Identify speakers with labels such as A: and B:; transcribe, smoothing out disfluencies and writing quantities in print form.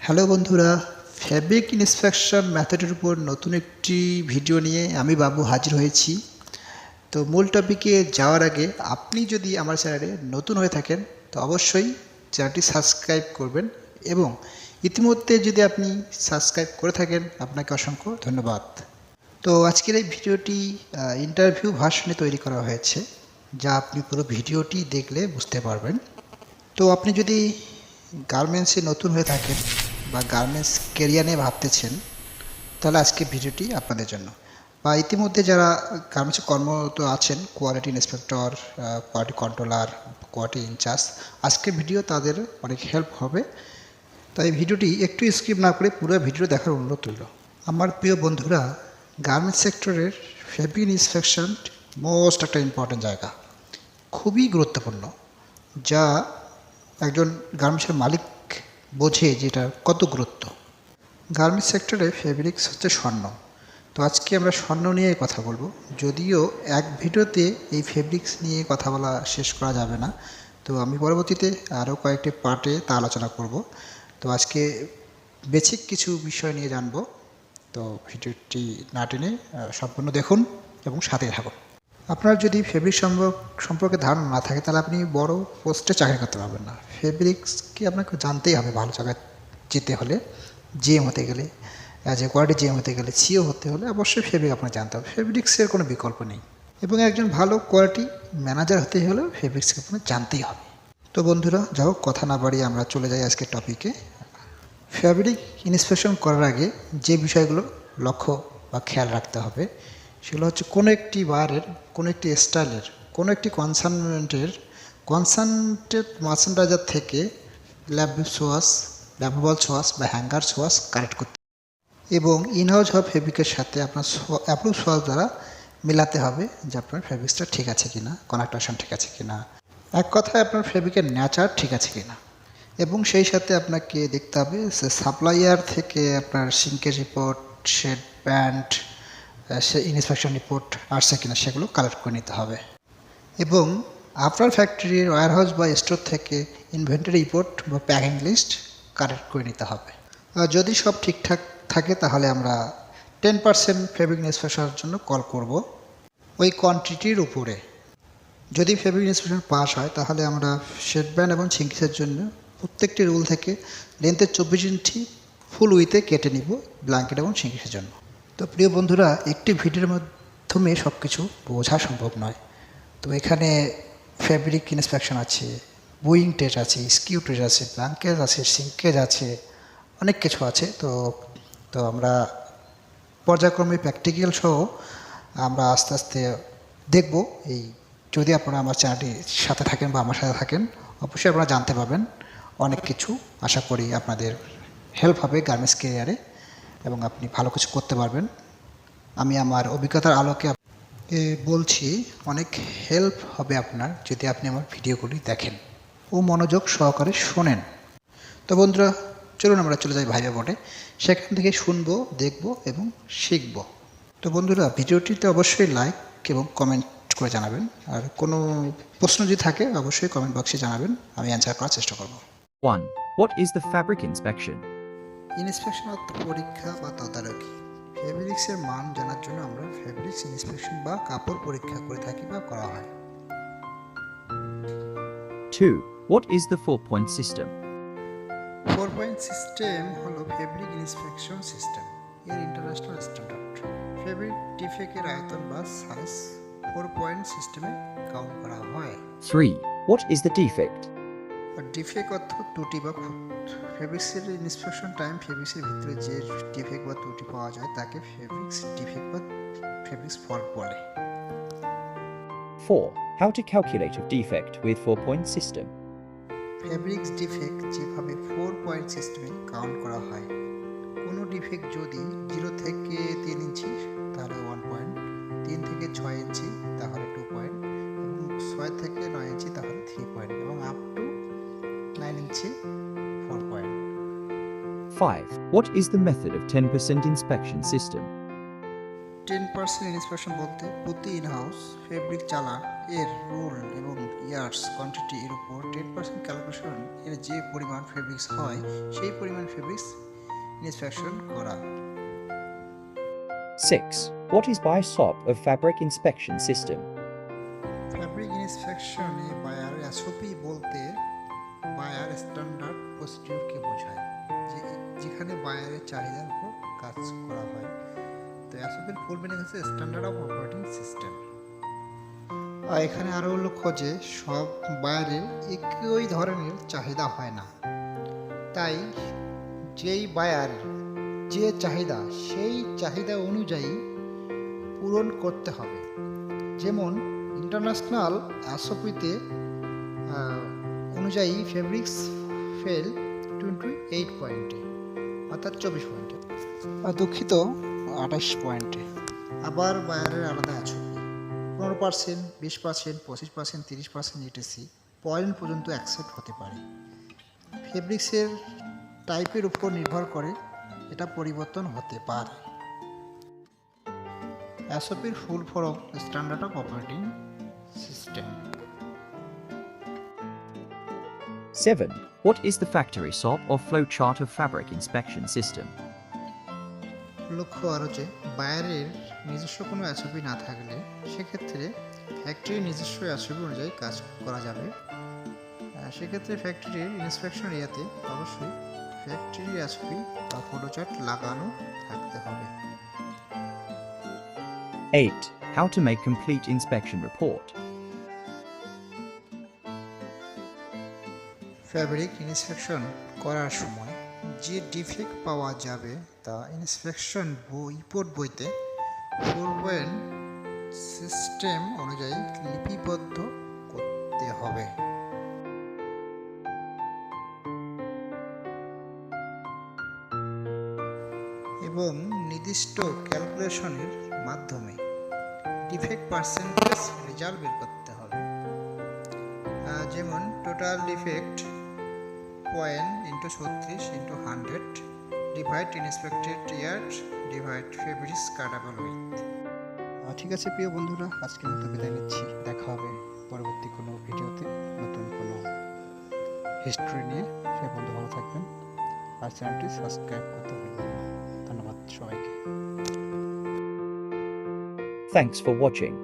A: Hello বন্ধুরা, fabric inspection মেথডের উপর নতুন একটি ভিডিও নিয়ে আমি বাবু হাজির হয়েছি। তো মূল টপিকে যাওয়ার আগে আপনি যদি আমার চ্যানেলে নতুন হয়ে থাকেন তো অবশ্যই চ্যানেলটি সাবস্ক্রাইব করবেন এবং ইতিমধ্যে যদি আপনি সাবস্ক্রাইব করে থাকেন আপনাকে অসংখ্য ধন্যবাদ। তো আজকের এই ভিডিওটি ইন্টারভিউ ভার্সনে তৈরি করা হয়েছে, যা আপনি পুরো ভিডিওটি দেখলে বুঝতে পারবেন। তো আপনি যদি গার্মেন্টসে নতুন হয়ে থাকেন বা গার্মেন্টস কেরিয়ার নিয়ে ভাবতেছেন তাহলে আজকে ভিডিওটি আপনাদের জন্য। বা ইতিমধ্যে যারা গার্মেন্টসে কর্মরত আছেন, quality inspector, quality controller, quality incharge, আজকের ভিডিও তাদের অনেক হেল্প হবে। তাই ভিডিওটি একটু স্কিপ না করে পুরো ভিডিও দেখার অনুরোধ রইল। আমার প্রিয় বন্ধুরা, গার্মেন্টস সেক্টরের ফ্যাব্রিক ইন্সপেকশন মোস্ট একটা ইম্পর্ট্যান্ট জায়গা, খুবই গুরুত্বপূর্ণ, যা একজন গার্মেন্টসের মালিক বোঝে যেটা কত গুরুত্ব। গার্মেন্টস সেক্টরে ফেব্রিক্স হচ্ছে স্বর্ণ। তো আজকে আমরা স্বর্ণ নিয়ে কথা বলবো, যদিও এক ভিডিওতে এই ফেব্রিক্স নিয়ে কথা বলা শেষ করা যাবে না। তো আমি পরবর্তীতে আরও কয়েকটি পার্টে তা আলোচনা করব। তো আজকে বেসিক কিছু বিষয় নিয়ে জানবো। তো ভিডিওটি না টেনে সম্পূর্ণ দেখুন এবং সাথে থাকুন। আপনার যদি ফেব্রিক সম্পর্কে ধারণা না থাকে তাহলে আপনি বড় পোস্টে চাকরি করতে পারবেন না। ফেব্রিক্সকে আপনাকে জানতেই হবে। ভালো জায়গায় যেতে হলে, জিএম হতে গেলে, অ্যাজ এ কোয়ালিটি জিএম হতে গেলে, সিও হতে হলে অবশ্যই ফেব্রিক আপনাকে জানতে হবে। ফেব্রিক্সের কোনো বিকল্প নেই। এবং একজন ভালো কোয়ালিটি ম্যানেজার হতে হলেও ফেব্রিক্সকে আপনাকে জানতেই হবে। তো বন্ধুরা, যাই হোক, কথা না বাড়িয়ে আমরা চলে যাই আজকের টপিকে। ফ্যাব্রিক ইন্সপেকশন করার আগে যে বিষয়গুলো লক্ষ্য বা খেয়াল রাখতে হবে সেগুলো হচ্ছে কোনো একটি বারের, কোনো একটি স্টাইলের, কোনো একটি কনসান্ট্রেট মার্চেন্ডাইজার থেকে ল্যাবেবল সোয়াস বা হ্যাঙ্গার সোয়াস কালেক্ট করতে এবং ইনহাউস হওয়া ফেব্রিকের সাথে আপনার অ্যাপ্রুভ সোয়াস দ্বারা মেলাতে হবে যে আপনার ফেব্রিক্সটা ঠিক আছে কিনা, কনেকশন ঠিক আছে কিনা, এক কথায় আপনার ফেব্রিকের নেচার ঠিক আছে কিনা। এবং সেই সাথে আপনাকে দেখতে হবে যে সাপ্লাইয়ার থেকে আপনার সিঙ্কের রিপোর্ট, শেড প্যান্ট, ইন্সপেকশন রিপোর্ট আসছে কিনা সেগুলো কালেক্ট করে নিতে হবে। এবং আপনার ফ্যাক্টরির ওয়্যারহাউস বা স্টোর থেকে ইনভেন্টরি রিপোর্ট বা প্যাকিং লিস্ট কালেক্ট করে নিতে হবে। আর যদি সব ঠিকঠাক থাকে তাহলে আমরা 10% ফেব্রিক ইন্সপেকশনের জন্য কল করব ওই কোয়ান্টিটির উপরে। যদি ফেব্রিক ইন্সপেকশন পাস হয় তাহলে আমরা শেড ব্যান্ড এবং ছিঙ্কিসের জন্য প্রত্যেকটি রুল থেকে লেন্থের 24 ইঞ্চি ফুল উইথে কেটে নিব ব্ল্যাঙ্কেট এবং ছিঙ্কিসের জন্য। তো প্রিয় বন্ধুরা, একটি ভিডিওর মাধ্যমে সব কিছু বোঝা সম্ভব নয়। তো এখানে ফেব্রিক ইন্সপেকশন আছে, বুইং টেস্ট আছে, স্কিউ টেস্ট আছে, ব্ল্যাঙ্কেজ আছে, সিঙ্কেজ আছে, অনেক কিছু আছে। তো আমরা পর্যায়ক্রমে প্র্যাকটিক্যাল সহ আমরা আস্তে আস্তে দেখব। এই যদি আপনারা আমার চ্যানেলটির সাথে থাকেন বা আমার সাথে থাকেন অবশ্যই আপনারা জানতে পারবেন অনেক কিছু। আশা করি আপনাদের হেল্প হবে গার্মেন্টস কেরিয়ারে এবং আপনি ভালো কিছু করতে পারবেন। আমি আমার অভিজ্ঞতার আলোকে বলছি, অনেক হেল্প হবে আপনার যদি আপনি আমার ভিডিওগুলি দেখেন ও মনোযোগ সহকারে শোনেন। তো বন্ধুরা, চলুন আমরা চলে যাই ভাইবা বোর্ডে, সেখান থেকে শুনবো, দেখব এবং শিখব। তো বন্ধুরা, ভিডিওটিতে অবশ্যই লাইক এবং কমেন্ট করে জানাবেন। আর কোনো প্রশ্ন যদি থাকে অবশ্যই কমেন্ট বক্সে জানাবেন, আমি অ্যান্সার করার চেষ্টা করব।
B: 1. What is the fabric inspection?
A: Inspection অর্থ পরীক্ষা বা তদারকি। ফেব্রিক্সের মান জানার জন্য আমরা ফেব্রিক্স ইন্সপেকশন বা কাপড় পরীক্ষা করে থাকি বা করা হয়।
B: 2. What is the 4-point system?
A: 4-point system হলো ফেব্রিক ইন্সপেকশন সিস্টেম, এর ইন্টারন্যাশনাল স্ট্যান্ডার্ড। ফেব্রিক ডিফেক্টের আয়তন বা সাইজ 4-point সিস্টেমে কাউন্ট করা হয়।
B: 3. What is the defect?
A: আর ডিফেক্ট অর্থ ত্রুটি বা খুঁত। ফেব্রিক্সের ইন্সপেকশন টাইম ফেব্রিক্সের ভিতরে যে ডিফেক্ট বা ত্রুটি পাওয়া যায় তাকে ফেব্রিক্স ডিফেক্ট বা ফেব্রিক্স ফল্ট বলে।
B: 4. How to calculate a defect with 4-point system?
A: Fabrics defect যেভাবে 4-point সিস্টেমে কাউন্ট করা হয়। কোনো ডিফেক্ট যদি 0 থেকে 3 ইঞ্চি তাহলে 1 পয়েন্ট, 3 থেকে 6 ইঞ্চি তাহলে 2 পয়েন্ট, এবং 6 থেকে 9 ইঞ্চি তাহলে 3 পয়েন্ট, এবং up to 9 inch 4 point.
B: 5. What is the method of 10% inspection system?
A: 10% inspection বলতে প্রতি ইনহাউস ফেব্রিক চালান এর রোল এবং ইয়ার্স কোয়ান্টিটি এর উপর 10% ক্যালকুলেশন এর যে পরিমাণ ফেব্রিক্স হয় সেই পরিমাণ ফেব্রিক্স ইন্সপেকশন করা।
B: 6. What is by SOP of Fabric Inspection System?
A: Fabric ইন্সপেকশনে বায়ার এসওপি বলতে বায়ার স্ট্যান্ডার্ড প্রসিডিউরকে বোঝায়, যেখানে বায়ারের চাহিদার উপর কাজ করা হয়। তো এসওপির ফুল মিনিং হচ্ছে স্ট্যান্ডার্ড অফ অপারেটিং সিস্টেম। আর এখানে আরও উল্লেখ্য যে সব বায়ারের একই ধরনের চাহিদা হয় না, তাই যেই বায়ার যে চাহিদা সেই চাহিদা অনুযায়ী পূরণ করতে হবে। যেমন ইন্টারন্যাশনাল এসওপিতে অনুযায়ী ফেব্রিক্স ফেল 28 পয়েন্টে, অর্থাৎ 24 পয়েন্টে, দুঃখিত 28 পয়েন্টে। আবার বায়ারের আলাদা এসওপি 15%, 20%, 25%, 30% ইটিসি পয়েন্ট পর্যন্ত অ্যাকসেপ্ট হতে পারে। ফেব্রিক্সের টাইপের উপর নির্ভর করে এটা পরিবর্তন হতে পারে। এসওপির full form standard of operating system.
B: 7. What is the factory SOP or flowchart of fabric inspection system?
A: লক্ষ্য আরও যে বায়ারের নিজস্ব কোনো এসওপি না থাকলে সেক্ষেত্রে ফ্যাক্টরির নিজস্ব এসওপি অনুযায়ী কাজ করা যাবে। সেক্ষেত্রে ফ্যাক্টরির ইন্সপেকশন এরিয়াতে অবশ্যই ফ্যাক্টরির এসওপি বা ফটোচার্ট লাগানো থাকতে হবে।
B: 8. How to make complete inspection report.
A: Fabric inspection করার সময় যে ডিফেক্ট পাওয়া যাবে তা ইন্সপেকশন রিপোর্ট বইতে ফরওয়ার্ড সিস্টেম অনুযায়ী লিপিবদ্ধ করতে হবে। এবং নির্দিষ্ট ক্যালকুলেশনের মাধ্যমে ডিফেক্ট পার্সেন্টেজ রেজাল্ট বের করতে হবে। যেমন total defect point into 36 into 100 divide inspected yard divide fabrics cuttable with. ঠিক আছে প্রিয় বন্ধুরা, আজকের মতো বিদায় নিচ্ছি। দেখা হবে পরবর্তী কোনো ভিডিওতে নতুন কোনো হিস্ট্রি নিয়ে। সে বন্ধু ভালো থাকবেন আর চ্যানেলটি সাবস্ক্রাইব করতে ভুলবেন না। ধন্যবাদ সবাইকে।
B: Thanks for watching.